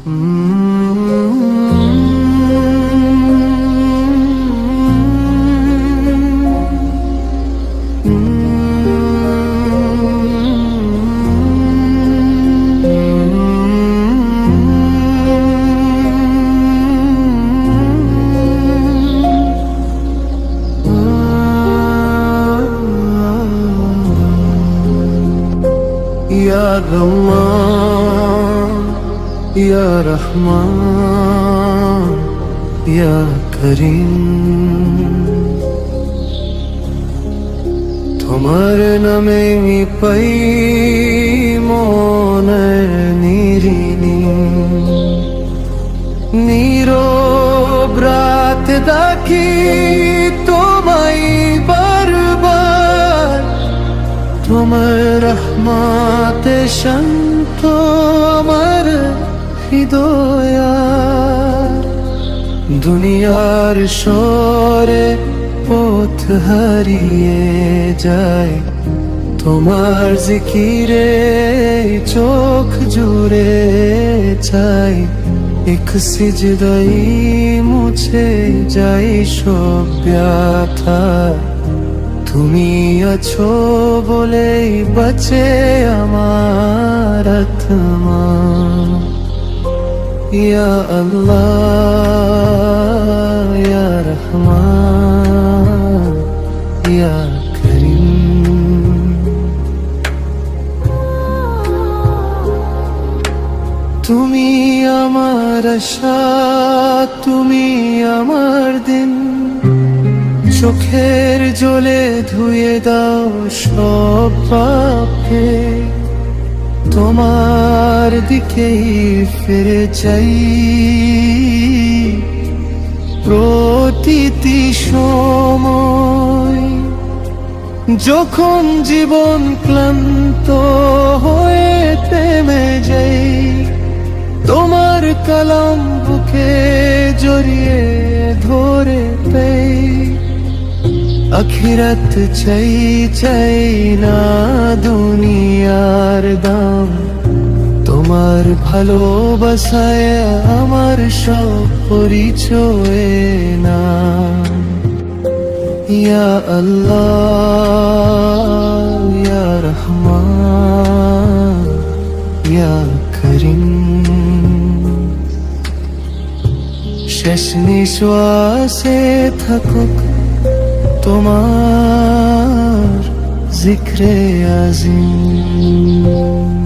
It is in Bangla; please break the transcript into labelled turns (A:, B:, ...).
A: Ya Rahman, Ya Rahman, Ya Karim, তোমার নামে পাই মনের নিরিনি, নীরব রাত ডাকি তোমায় বারবার, তোমার রহমতে শান্ত আমার হৃদয়। দুনিয়ার শোরে পথ হারিয়ে যায়, তোমার জিকিরে চোখ জুড়ে চাই। এক সিজদাই মুছে যাই সব ব্যথা, তুমি আছো বলেই বাঁচে আমার আত্মা। ইয়া আল্লাহ, ইয়া রহমান, ইয়া করিম, তুমি আমার আশা, তুমি আমার দিন। চোখের জলে ধুয়ে দাও সব পাপকে, তোমার দিকেই ফিরে চাই। প্রতিটি সময় যখন জীবন ক্লান্ত হয়ে থেমে যাই, তোমার কালাম বুকে জড়িয়ে ধরে পাই। আখিরাত চাই চাই না দুনিয়ার দাম, তোমার ভালোবাসায় আমার সব পরিচয় না। ইয়া আল্লাহ, ইয়া রহমান, ইয়া করিম, শেষ নিঃশ্বাসে থাকুক তোমার জিক্রে আজিম।